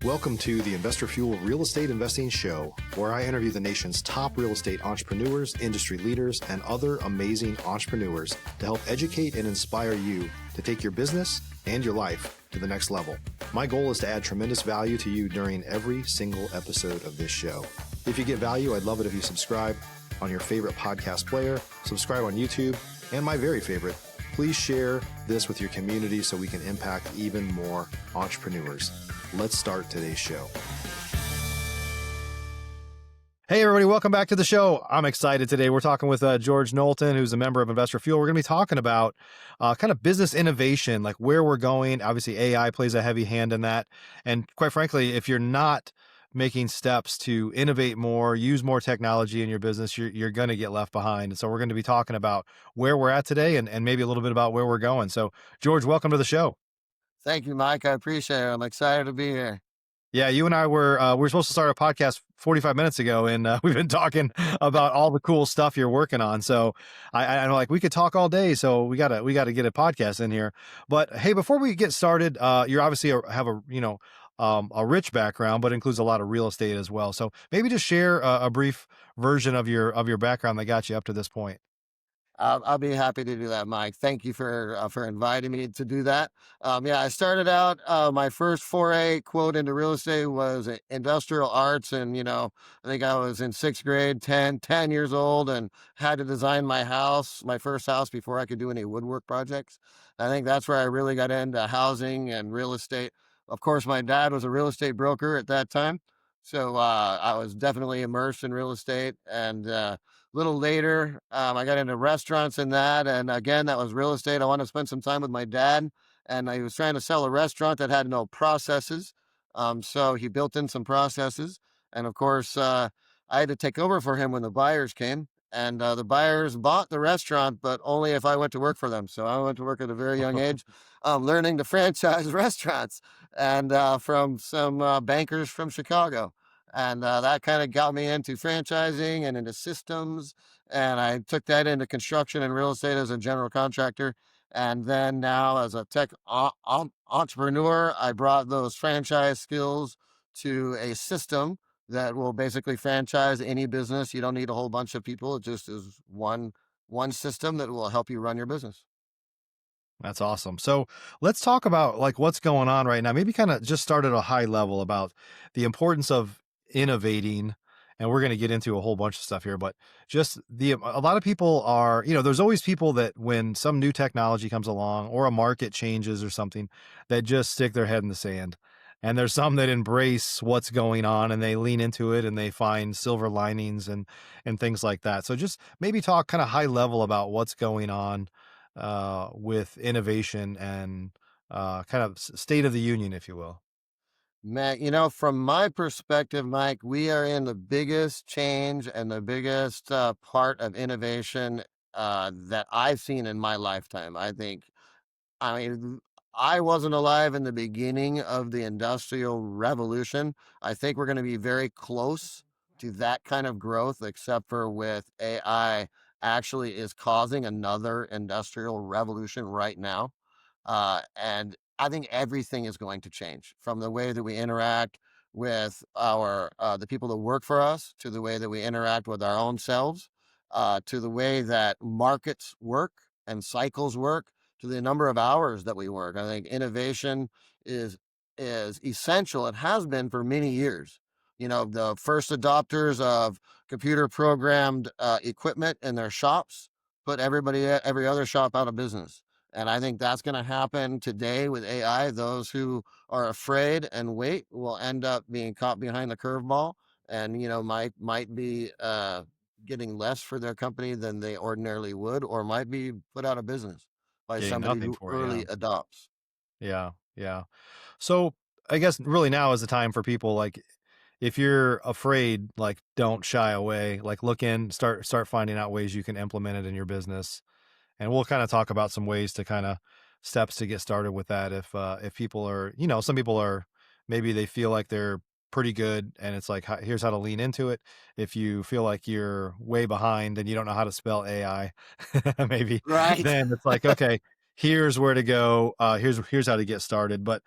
Welcome to the Investor Fuel Real Estate Investing Show, where I interview the nation's top real estate entrepreneurs, industry leaders, and other amazing entrepreneurs to help educate and inspire you to take your business and your life to the next level. My goal is to add tremendous value to you during every single episode of this show. If you get value, I'd love it if you subscribe on your favorite podcast player, subscribe on YouTube, and my very favorite, please share this with your community so we can impact even more entrepreneurs. Let's start today's show. Hey, everybody. Welcome back to the show. I'm excited today. We're talking with George Knowlton, who's a member of Investor Fuel. We're going to be talking about kind of business innovation, like where we're going. Obviously, AI plays a heavy hand in that. And quite frankly, if you're not making steps to innovate more, use more technology in your business, you're going to get left behind. And so we're going to be talking about where we're at today and maybe a little bit about where we're going. So, George, welcome to the show. Thank you, Mike. I appreciate it. I'm excited to be here. Yeah, you and I were supposed to start a podcast 45 minutes ago, and we've been talking about all the cool stuff you're working on. So I'm like, we could talk all day. So we gotta get a podcast in here. But hey, before we get started, you obviously have a rich background, but includes a lot of real estate as well. So maybe just share a brief version of your background that got you up to this point. I'll be happy to do that, Mike. Thank you for inviting me to do that. I started out, my first foray, quote, into real estate was industrial arts. And, I think I was in sixth grade, 10 years old, and had to design my first house before I could do any woodwork projects. I think that's where I really got into housing and real estate. Of course, my dad was a real estate broker at that time. So I was definitely immersed in real estate. And little later, I got into restaurants and that. And again, that was real estate. I wanted to spend some time with my dad. And I was trying to sell a restaurant that had no processes. So he built in some processes. And of course, I had to take over for him when the buyers came. And the buyers bought the restaurant, but only if I went to work for them. So I went to work at a very young age, learning to franchise restaurants and from some bankers from Chicago. And that kind of got me into franchising and into systems. And I took that into construction and real estate as a general contractor. And then now as a tech entrepreneur, I brought those franchise skills to a system that will basically franchise any business. You don't need a whole bunch of people. It just is one system that will help you run your business. That's awesome. So let's talk about like what's going on right now. Maybe kind of just start at a high level about the importance of innovating. And we're going to get into a whole bunch of stuff here, but just a lot of people are, there's always people that when some new technology comes along or a market changes or something that just stick their head in the sand. And there's some that embrace what's going on and they lean into it and they find silver linings and things like that. So just maybe talk kind of high level about what's going on with innovation and kind of state of the union, if you will. Man, from my perspective, Mike, we are in the biggest change and the biggest part of innovation that I've seen in my lifetime. I wasn't alive in the beginning of the Industrial Revolution. I think we're going to be very close to that kind of growth, except for with AI actually is causing another industrial revolution right now. And I think everything is going to change from the way that we interact with the people that work for us, to the way that we interact with our own selves, to the way that markets work and cycles work, to the number of hours that we work. I think innovation is essential. It has been for many years. The first adopters of computer programmed equipment in their shops put every other shop out of business. And I think that's going to happen today with AI. Those who are afraid and wait will end up being caught behind the curveball and, might be getting less for their company than they ordinarily would, or might be put out of business by somebody who early adopts. Yeah. Yeah. So I guess really now is the time for people, like, if you're afraid, like, don't shy away, like look in, start finding out ways you can implement it in your business. And we'll kind of talk about some ways to kind of steps to get started with that. If people are, some people are, maybe they feel like they're pretty good and it's like, here's how to lean into it. If you feel like you're way behind and you don't know how to spell AI, maybe Right. then it's like, okay, here's where to go. Here's how to get started. But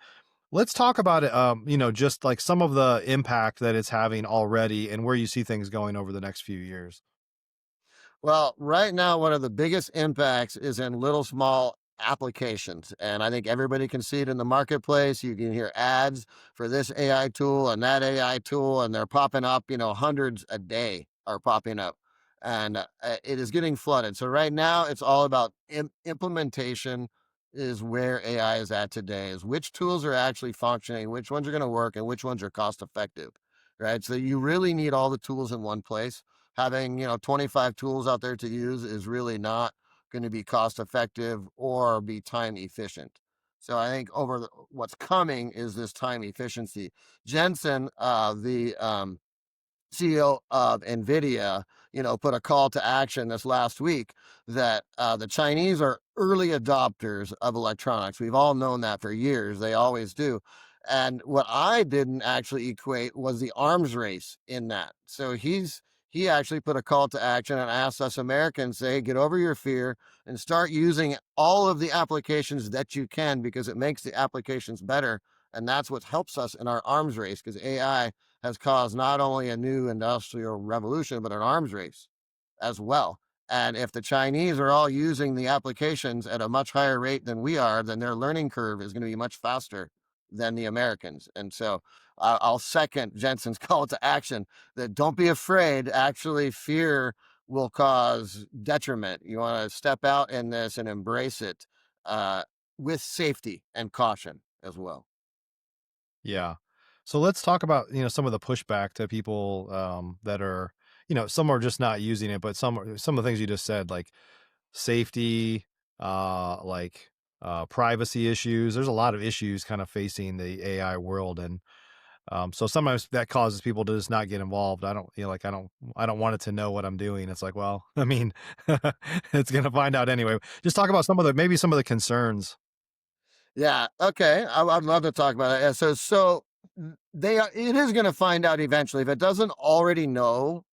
Let's talk about it, just like some of the impact that it's having already and where you see things going over the next few years. Well, right now, one of the biggest impacts is in little small applications. And I think everybody can see it in the marketplace. You can hear ads for this AI tool and that AI tool, and they're popping up, hundreds a day are popping up. And it is getting flooded. So right now, it's all about implementation is where AI is at today, is which tools are actually functioning, which ones are going to work, and which ones are cost effective. Right. So you really need all the tools in one place. Having 25 tools out there to use is really not going to be cost effective or be time efficient. So I think what's coming is this time efficiency. Jensen, the CEO of NVIDIA, put a call to action this last week that the Chinese are early adopters of electronics. We've all known that for years. They always do. And what I didn't actually equate was the arms race in that. So he actually put a call to action and asked us Americans, say, get over your fear and start using all of the applications that you can because it makes the applications better. And that's what helps us in our arms race because AI has caused not only a new industrial revolution, but an arms race as well. And if the Chinese are all using the applications at a much higher rate than we are, then their learning curve is going to be much faster than the Americans. And so I'll second Jensen's call to action that don't be afraid. Actually, fear will cause detriment. You want to step out in this and embrace it uh, with safety and caution as well. Yeah. So let's talk about, some of the pushback to people that are, some are just not using it, but some of the things you just said, like safety, like privacy issues. There's a lot of issues kind of facing the AI world. And so sometimes that causes people to just not get involved. I don't, like, I don't want it to know what I'm doing. It's like, well, I mean, it's going to find out anyway. Just talk about maybe some of the concerns. Yeah. Okay. I'd love to talk about it. Yeah, so it is going to find out eventually. If it doesn't already know,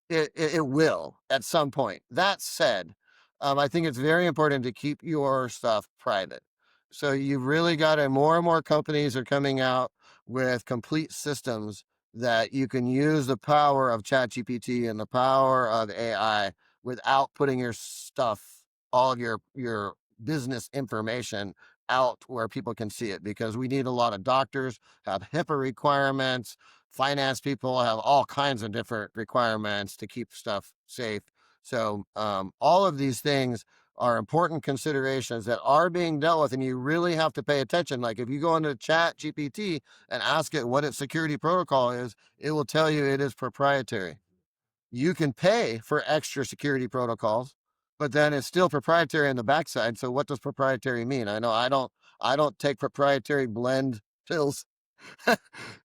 it will at some point. That said, I think it's very important to keep your stuff private. So you've really got to, more and more companies are coming out with complete systems that you can use the power of ChatGPT and the power of AI without putting your stuff, all of your business information out where people can see it because we need a lot of doctors have HIPAA requirements, finance people have all kinds of different requirements to keep stuff safe. So all of these things are important considerations that are being dealt with, and you really have to pay attention. Like if you go into Chat GPT and ask it what its security protocol is, it will tell you it is proprietary. You can pay for extra security protocols, but then it's still proprietary on the backside. So what does proprietary mean? I know I don't take proprietary blend pills.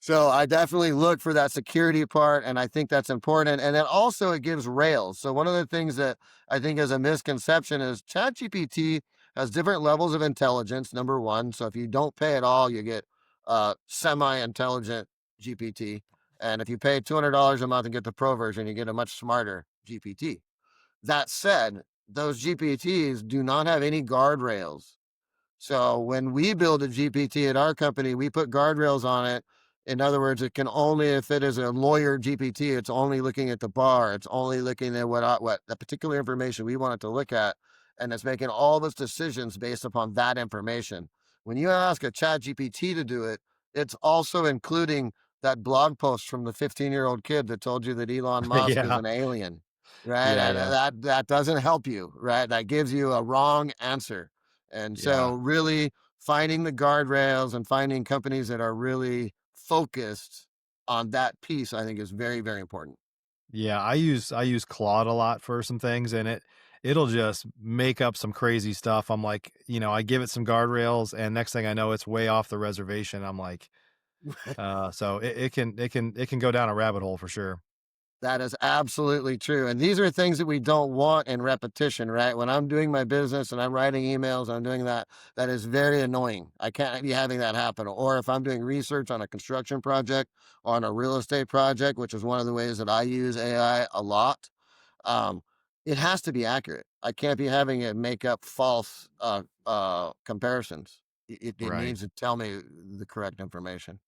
So I definitely look for that security part, and I think that's important. And then also it gives rails. So one of the things that I think is a misconception is ChatGPT has different levels of intelligence. Number one, so if you don't pay at all, you get semi-intelligent GPT, and if you pay $200 a month and get the pro version, you get a much smarter GPT. That said, those GPTs do not have any guardrails. So when we build a GPT at our company, we put guardrails on it. In other words, it can only, if it is a lawyer GPT, it's only looking at the bar. It's only looking at what the particular information we want it to look at, and it's making all of its decisions based upon that information. When you ask a Chat GPT to do it, it's also including that blog post from the 15-year-old kid that told you that Elon Musk is Yeah. an alien, right? Yeah. And Yeah. that doesn't help you, right? That gives you a wrong answer. And Yeah. so really finding the guardrails and finding companies that are really focused on that piece, I think is very, very important. Yeah, I use Claude a lot for some things, and it'll just make up some crazy stuff. I'm like, I give it some guardrails, and next thing I know, it's way off the reservation. I'm like, so it can go down a rabbit hole for sure. That is absolutely true. And these are things that we don't want in repetition, right? When I'm doing my business and I'm writing emails, I'm doing that, that is very annoying. I can't be having that happen. Or if I'm doing research on a construction project or on a real estate project, which is one of the ways that I use AI a lot, um, it has to be accurate. I can't be having it make up false comparisons. It Right. needs to tell me the correct information.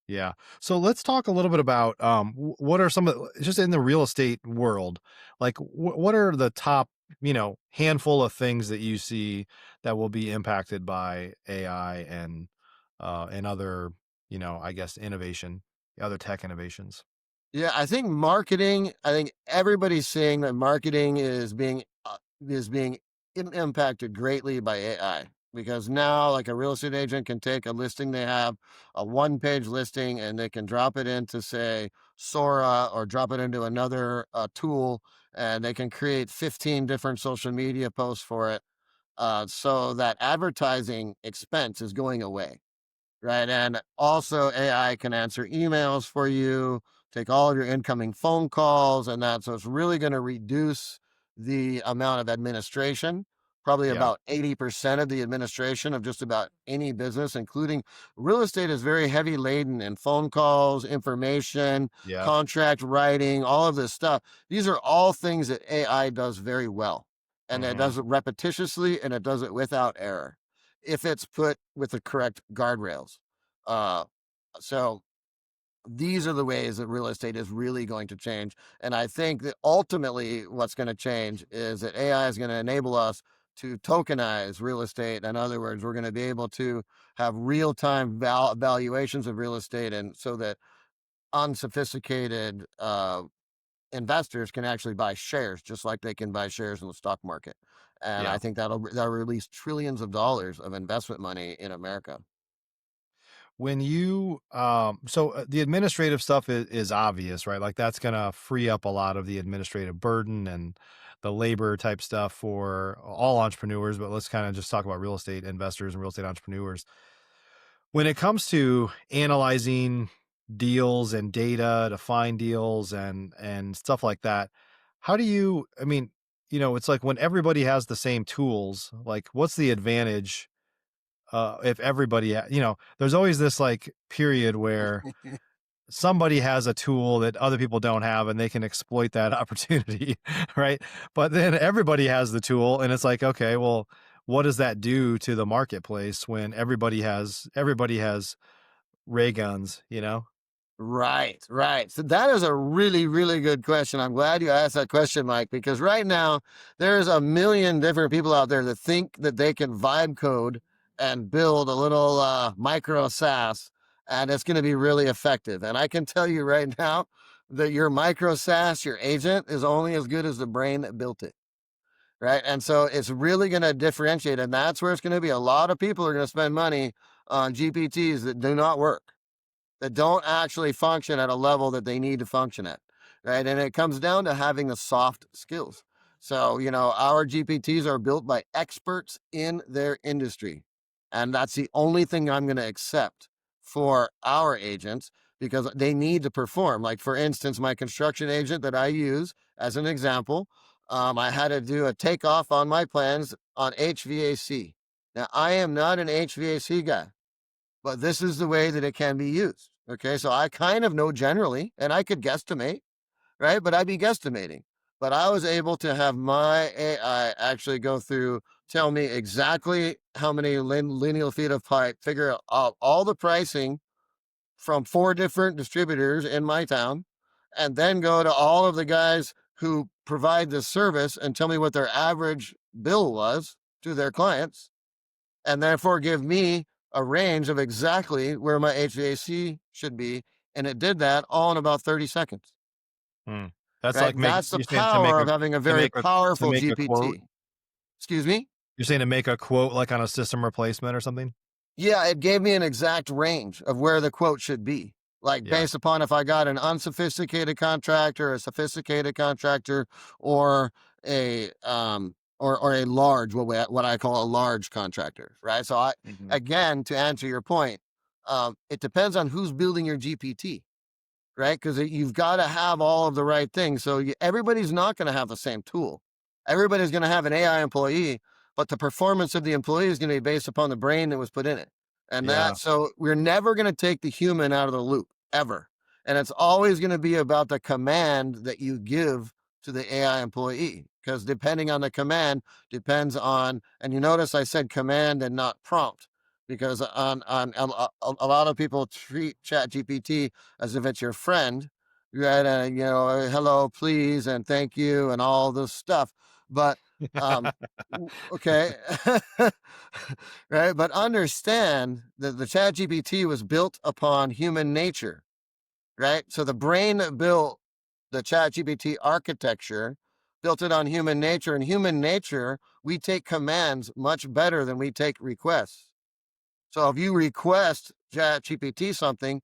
Yeah. So let's talk a little bit about what are some of just in the real estate world, like what are the top, handful of things that you see that will be impacted by AI and other, I guess innovation, other tech innovations. Yeah, I think everybody's saying that marketing is being impacted greatly by AI, because now, like, a real estate agent can take a listing they have, a one-page listing, and they can drop it into, say, Sora, or drop it into another tool, and they can create 15 different social media posts for it. So that advertising expense is going away. Right, and also AI can answer emails for you, take all of your incoming phone calls and that, so it's really gonna reduce the amount of administration, probably Yeah. about 80% of the administration of just about any business, including real estate is very heavy laden in phone calls, information, Yeah. contract writing, all of this stuff. These are all things that AI does very well, and it Hmm. does it repetitiously, and it does it without error if it's put with the correct guardrails. Uh, so these are the ways that real estate is really going to change. And I think that ultimately what's going to change is that AI is going to enable us to tokenize real estate. In other words, we're going to be able to have real time valuations of real estate, and so that unsophisticated investors can actually buy shares just like they can buy shares in the stock market. And I Yeah. think that'll release trillions of dollars of investment money in America. When you the administrative stuff is obvious, right? Like that's gonna free up a lot of the administrative burden and the labor type stuff for all entrepreneurs, but let's kind of just talk about real estate investors and real estate entrepreneurs. When it comes to analyzing deals and data to find deals and stuff like that, how do you I mean, it's like when everybody has the same tools, like what's the advantage if everybody, there's always this like period where somebody has a tool that other people don't have and they can exploit that opportunity, right? But then everybody has the tool and it's like, okay, well, what does that do to the marketplace when everybody has ray guns, you know? Right, right. So that is a really, really good question. I'm glad you asked that question, Mike, because right now there's a million different people out there that think that they can vibe code and build a little micro SaaS, and it's going to be really effective. And I can tell you right now that your micro SaaS, your agent, is only as good as the brain that built it. Right. And so it's really going to differentiate. And that's where it's going to be. A lot of people are going to spend money on GPTs that do not work, that don't actually function at a level that they need to function at, right? And it comes down to having the soft skills. So, our GPTs are built by experts in their industry. And that's the only thing I'm going to accept for our agents, because they need to perform. Like, for instance, my construction agent that I use as an example, I had to do a takeoff on my plans on HVAC. Now, I am not an HVAC guy, but this is the way that it can be used. Okay. So I kind of know generally, and I could guesstimate, right? But I'd be guesstimating. But I was able to have my AI actually go through, tell me exactly how many lineal feet of pipe, figure out all the pricing from 4 different distributors in my town, and then go to all of the guys who provide this service and tell me what their average bill was to their clients, and therefore give me a range of exactly where my HVAC should be. And it did that all in about 30 seconds. Hmm. That's Right. like That's the you're saying to make power a of having a to very make a to powerful make a quote. GPT. Excuse me? You're saying to make a quote like on a system replacement or something? Yeah, it gave me an exact range of where the quote should be, like Yeah. based upon if I got an unsophisticated contractor, a sophisticated contractor, or or a large, what I call a large contractor, right? So Mhm. again, to answer your point, it depends on who's building your GPT, right? Because you've got to have all of the right things. So everybody's not going to have the same tool. Everybody's going to have an AI employee, but the performance of the employee is going to be based upon the brain that was put in it. And Yeah. so we're never going to take the human out of the loop ever. And it's always going to be about the command that you give to the AI employee. Because depending on the command, depends on, and you notice I said command and not prompt, because a lot of people treat Chat GPT as if it's your friend, right? And hello, please, and thank you, and all this stuff. But okay, right? But understand that the Chat GPT was built upon human nature, right? So the brain that built the ChatGPT architecture built it on human nature. And human nature, we take commands much better than we take requests. So if you request ChatGPT something,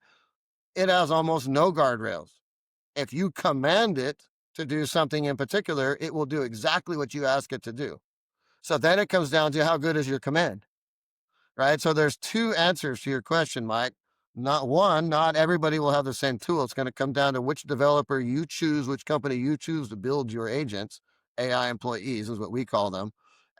it has almost no guardrails. If you command it to do something in particular, it will do exactly what you ask it to do. So then it comes down to how good is your command, right? So there's two answers to your question, Mike. Not one, not everybody will have the same tool. It's going to come down to which developer you choose, which company you choose to build your agents. AI employees is what we call them.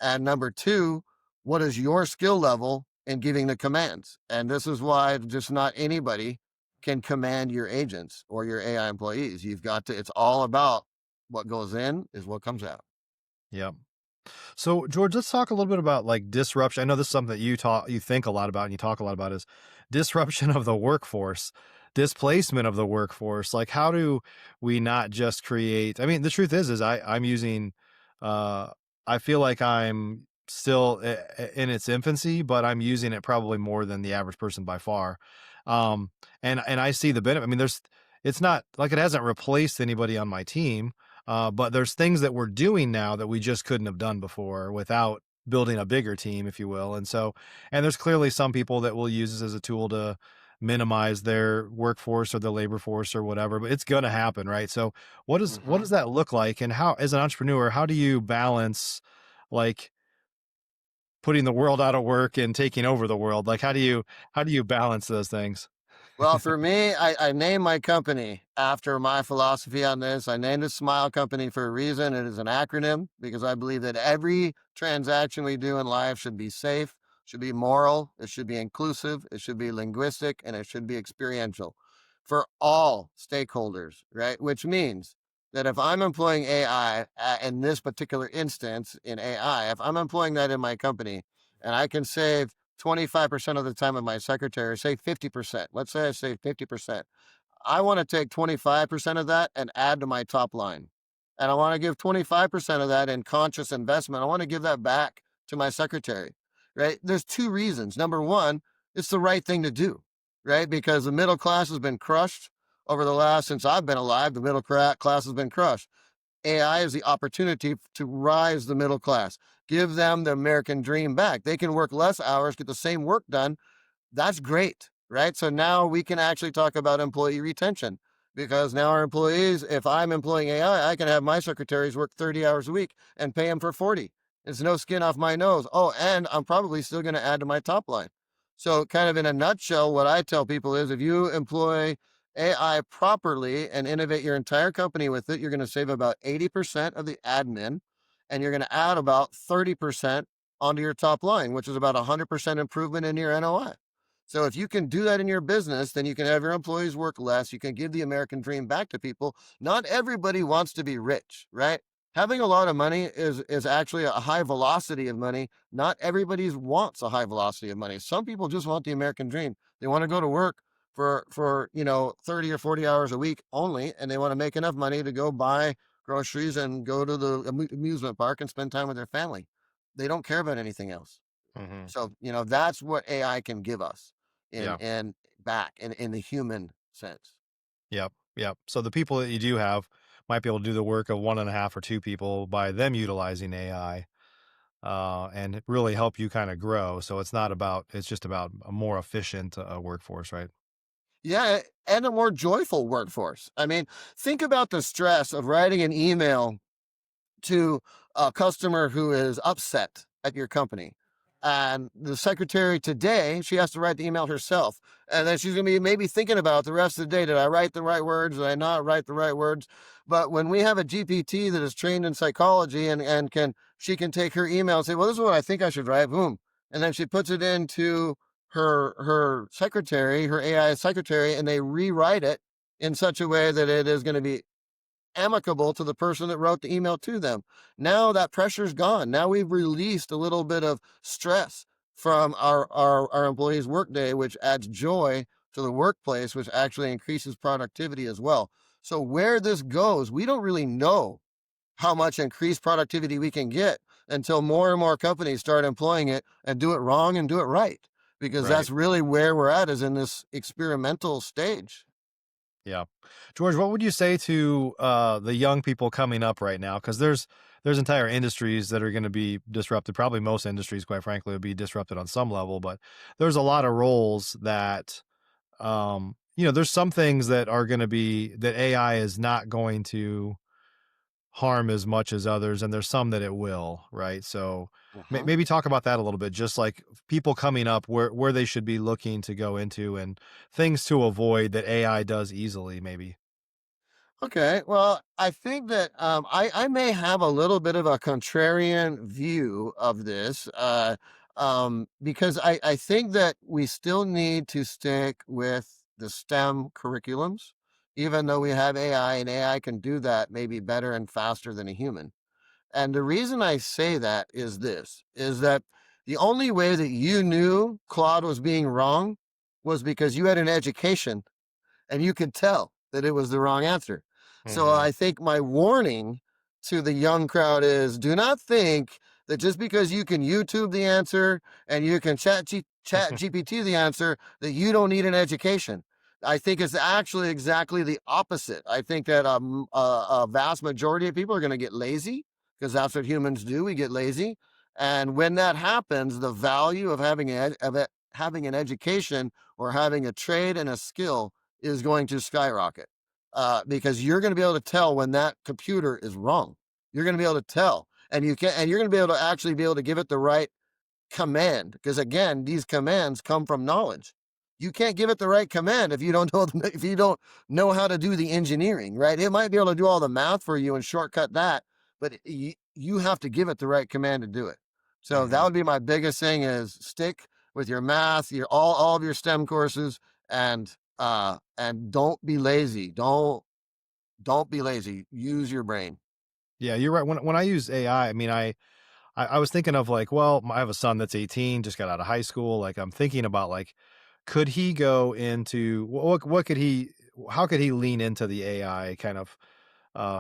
And number two, what is your skill level in giving the commands? And this is why just not anybody can command your agents or your AI employees. You've got to, it's all about what goes in is what comes out. Yep. So, George, let's talk a little bit about like disruption. I know this is something that you think a lot about, and you talk a lot about is disruption of the workforce, displacement of the workforce. Like, how do we not just create? I mean, the truth is I'm using. Uh, I feel like I'm still in its infancy, but I'm using it probably more than the average person by far. And I see the benefit. I mean, it's not like it hasn't replaced anybody on my team, but there's things that we're doing now that we just couldn't have done before without building a bigger team, if you will. And there's clearly some people that will use this as a tool to minimize their workforce or the labor force or whatever, but it's going to happen, right? So what does Mhm. that look like? And how, as an entrepreneur, how do you balance like putting the world out of work and taking over the world? Like, how do you balance those things? Well, for me, I named my company after my philosophy on this. I named it Smile Company for a reason. It is an acronym because I believe that every transaction we do in life should be safe, should be moral, it should be inclusive, it should be linguistic, and it should be experiential for all stakeholders, right? Which means that if I'm employing AI in this particular instance in AI, if I'm employing that in my company and I can save 25% of the time of my secretary, say 50%. Let's say I save 50%. I want to take 25% of that and add to my top line. And I want to give 25% of that in conscious investment. I want to give that back to my secretary, right? There's two reasons. Number one, it's the right thing to do, right? Because the middle class has been crushed over the last, since I've been alive, the middle class has been crushed. AI is the opportunity to rise the middle class, give them the American dream back. They can work less hours, get the same work done. That's great, right? So now we can actually talk about employee retention because now our employees, if I'm employing AI, I can have my secretaries work 30 hours a week and pay them for 40. It's no skin off my nose. Oh, and I'm probably still going to add to my top line. So, kind of in a nutshell, what I tell people is if you employ AI properly and innovate your entire company with it, you're going to save about 80% of the admin and you're going to add about 30% onto your top line, which is about 100% improvement in your NOI. So if you can do that in your business, then you can have your employees work less. You can give the American dream back to people. Not everybody wants to be rich, right? Having a lot of money is actually a high velocity of money. Not everybody wants a high velocity of money. Some people just want the American dream. They want to go to work for 30 or 40 hours a week only, and they want to make enough money to go buy groceries and go to the amusement park and spend time with their family. They don't care about anything else. Hmm. So, that's what AI can give us in Yeah. in back in the human sense. Yep. Yep. So the people that you do have might be able to do the work of one and a half or two people by them utilizing AI, and really help you kind of grow. So it's just about a more efficient workforce, right? Yeah, and a more joyful workforce. I mean, think about the stress of writing an email to a customer who is upset at your company. And the secretary today, she has to write the email herself. And then she's going to be maybe thinking about the rest of the day. Did I write the right words? Did I not write the right words? But when we have a GPT that is trained in psychology and she can take her email and say, well, this is what I think I should write, boom. And then she puts it into her secretary, her AI secretary, and they rewrite it in such a way that it is going to be amicable to the person that wrote the email to them. Now that pressure's gone. Now we've released a little bit of stress from our employees' workday, which adds joy to the workplace, which actually increases productivity as well. So where this goes, we don't really know how much increased productivity we can get until more and more companies start employing it and do it wrong and do it right. Because Right. that's really where we're at, is in this experimental stage. Yeah. George, what would you say to the young people coming up right now? Because there's entire industries that are going to be disrupted. Probably most industries, quite frankly, will be disrupted on some level. But there's a lot of roles that there's some things that are going to be that AI is not going to harm as much as others, and there's some that it will, right? So Uh-huh. maybe talk about that a little bit, just like people coming up where they should be looking to go into and things to avoid that AI does easily, maybe. Okay, well, I think that I may have a little bit of a contrarian view of this, because I think that we still need to stick with the STEM curriculums, even though we have AI, and AI can do that maybe better and faster than a human. And the reason I say that is this, is that the only way that you knew Claude was being wrong was because you had an education and you could tell that it was the wrong answer. So Hmm. I think my warning to the young crowd is, do not think that just because you can YouTube the answer and you can chat GPT the answer, that you don't need an education. I think it's actually exactly the opposite. I think that a vast majority of people are going to get lazy, because that's what humans do. We get lazy. And when that happens, the value of having an education or having a trade and a skill is going to skyrocket, because you're going to be able to tell when that computer is wrong. You're going to be able to tell, and you're going to be able to actually be able to give it the right command, because again, these commands come from knowledge. You can't give it the right command if you don't know if you don't know how to do the engineering, right? It might be able to do all the math for you and shortcut that, but you have to give it the right command to do it. So that Hmm. would be my biggest thing: is stick with your math, your all of your STEM courses, and don't be lazy. Don't be lazy. Use your brain. Yeah, you're right. When I use AI, I mean, I was thinking of like, well, I have a son that's 18, just got out of high school. Like, I'm thinking about like, could he go into what could he, how could he lean into the AI kind of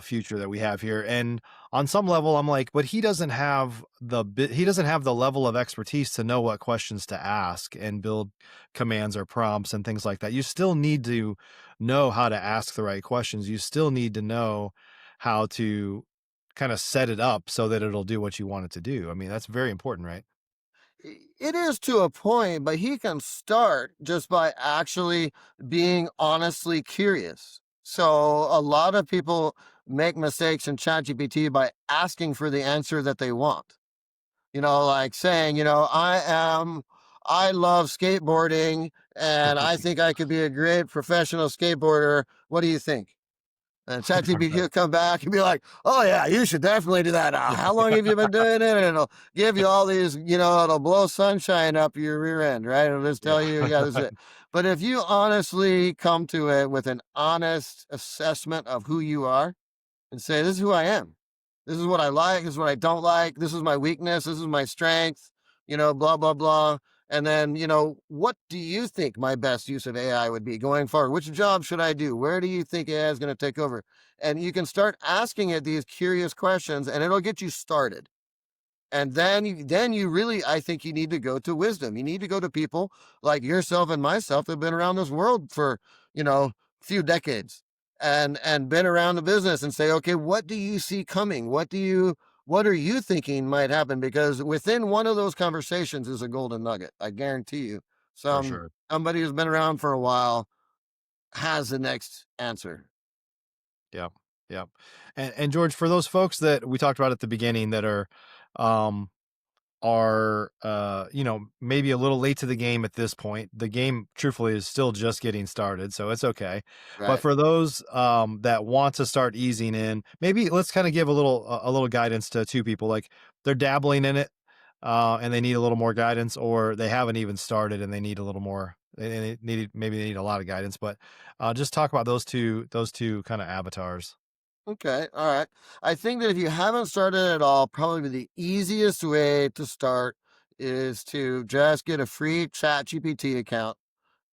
future that we have here? And on some level, I'm like, but he doesn't have the level of expertise to know what questions to ask and build commands or prompts and things like that. You still need to know how to ask the right questions. You still need to know how to kind of set it up so that it'll do what you want it to do. I mean, that's very important, right? It is to a point, but he can start just by actually being honestly curious. So a lot of people make mistakes in ChatGPT by asking for the answer that they want. Like saying, I love skateboarding and I think I could be a great professional skateboarder. What do you think? And ChatGPT Right. will come back and be like, "Oh yeah, you should definitely do that. How long have you been doing it?" And it'll give you all these, it'll blow sunshine up your rear end, right? It'll just Yeah. tell you, "Yeah, this is it." But if you honestly come to it with an honest assessment of who you are, and say, "This is who I am. This is what I like. This is what I don't like. This is my weakness. This is my strength, blah, blah, blah." And then, what do you think my best use of AI would be going forward? Which job should I do? Where do you think AI is going to take over? And you can start asking it these curious questions, and it'll get you started. And then you really, I think you need to go to wisdom. You need to go to people like yourself and myself that have been around this world for, few decades, and been around the business, and say, okay, what do you see coming? What are you thinking might happen? Because within one of those conversations is a golden nugget. I guarantee you. For Some sure. somebody who's been around for a while has the next answer. Yeah. Yeah. And George, for those folks that we talked about at the beginning that um maybe a little late to the game at this point. The game truthfully is still just getting started, so it's okay. But Right. for those that want to start easing in, maybe let's kind of give a little guidance to two people, like they're dabbling in it and they need a little more guidance, or they haven't even started and they need a little more, maybe they need a lot of guidance, but just talk about those two kind of avatars. Okay, all right. I think that if you haven't started at all, probably the easiest way to start is to just get a free Chat GPT account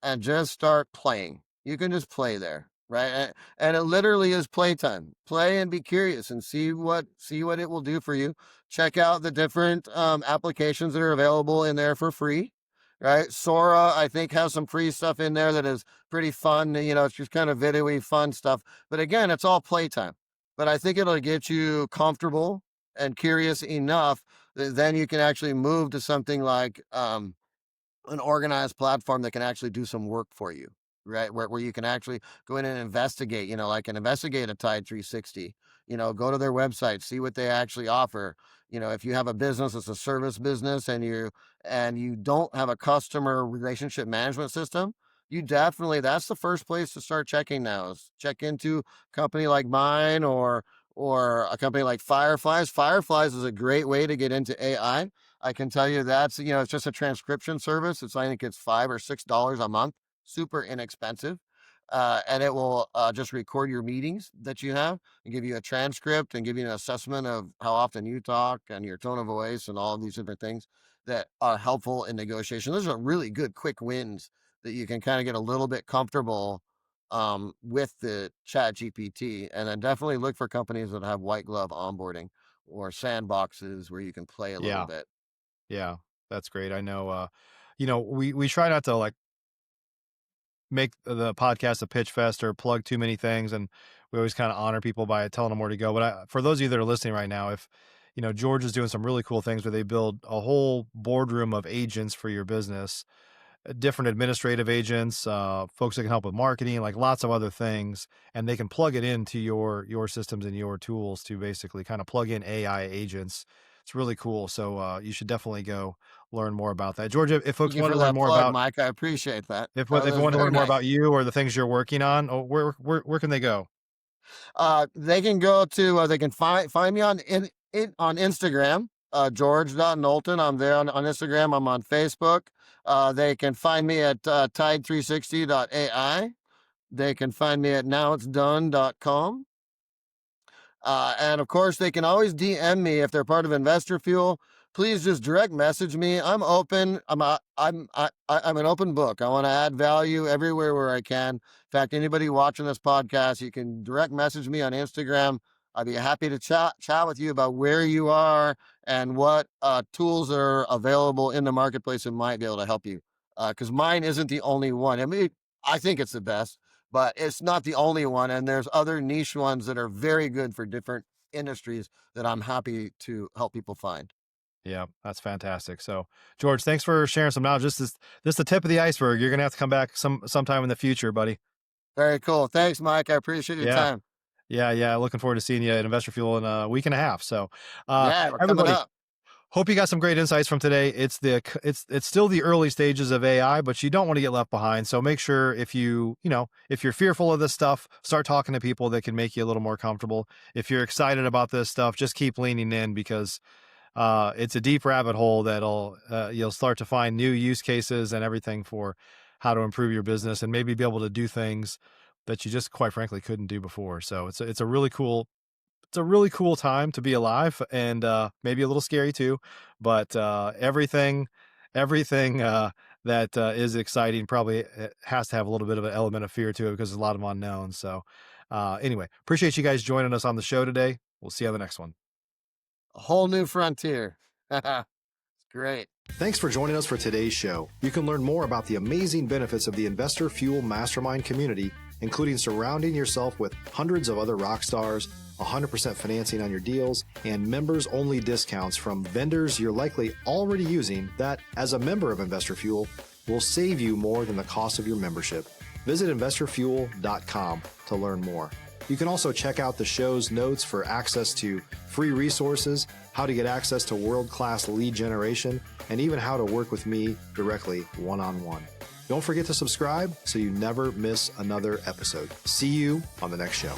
and just start playing. You can just play there, right? And it literally is playtime. Play and be curious and see what it will do for you. Check out the different applications that are available in there for free, right? Sora, I think, has some free stuff in there that is pretty fun. You know, it's just kind of video-y fun stuff. But again, it's all playtime. But I think it'll get you comfortable and curious enough that then you can actually move to something like an organized platform that can actually do some work for you, right? Where you can actually go in and investigate, like an investigate a Tide 360, go to their website, see what they actually offer. If you have a business, it's a service business and you don't have a customer relationship management system, you definitely, that's the first place to start checking now is check into a company like mine or a company like Fireflies. Fireflies is a great way to get into AI. I can tell you that's, it's just a transcription service. I think it's $5 or $6 a month, super inexpensive. And it will just record your meetings that you have and give you a transcript and give you an assessment of how often you talk and your tone of voice and all of these different things that are helpful in negotiation. Those are really good quick wins that you can kind of get a little bit comfortable with the Chat GPT. And then definitely look for companies that have white glove onboarding or sandboxes where you can play a little Yeah. bit. Yeah. That's great. I know, we try not to like make the podcast a pitch fest or plug too many things. And we always kind of honor people by telling them where to go. But for those of you that are listening right now, if, George is doing some really cool things where they build a whole boardroom of agents for your business, different administrative agents, folks that can help with marketing, like lots of other things, and they can plug it into your systems and your tools to basically kind of plug in AI agents. It's really cool. So you should definitely go learn more about that. George, if Thank folks you want for to learn that more plug, about Mike. I appreciate that. if That they was want to very learn more nice. about you or the things you're working on, where can they go? They can go to they can find me on Instagram, George.Knowlton. I'm there on Instagram. I'm on Facebook. They can find me at Tide360.ai. They can find me at nowitsdone.com. And of course, they can always DM me if they're part of Investor Fuel. Please just direct message me. I'm open. I'm an open book. I want to add value everywhere where I can. In fact, anybody watching this podcast, you can direct message me on Instagram. I'd be happy to chat with you about where you are and what tools are available in the marketplace that might be able to help you. Because mine isn't the only one. I mean, I think it's the best, but it's not the only one. And there's other niche ones that are very good for different industries that I'm happy to help people find. Yeah, that's fantastic. So, George, thanks for sharing some knowledge. This is the tip of the iceberg. You're gonna have to come back sometime in the future, buddy. Very cool. Thanks, Mike. I appreciate your Yeah, time. yeah. Looking forward to seeing you at Investor Fuel in a week and a half. So, Yeah, we're coming everybody, up. hope you got some great insights from today. It's still the early stages of AI, but you don't want to get left behind. So make sure if you're fearful of this stuff, start talking to people that can make you a little more comfortable. If you're excited about this stuff, just keep leaning in because it's a deep rabbit hole that'll you'll start to find new use cases and everything for how to improve your business and maybe be able to do things that you just quite frankly couldn't do before. So it's a really cool time to be alive and maybe a little scary too, but everything that is exciting probably has to have a little bit of an element of fear to it because there's a lot of unknowns. So anyway, appreciate you guys joining us on the show today. We'll see you on the next one. A whole new frontier. It's great. Thanks for joining us for today's show. You can learn more about the amazing benefits of the Investor Fuel Mastermind community, including surrounding yourself with hundreds of other rock stars, 100% financing on your deals, and members-only discounts from vendors you're likely already using that, as a member of Investor Fuel, will save you more than the cost of your membership. Visit investorfuel.com to learn more. You can also check out the show's notes for access to free resources, how to get access to world-class lead generation, and even how to work with me directly one-on-one. Don't forget to subscribe so you never miss another episode. See you on the next show.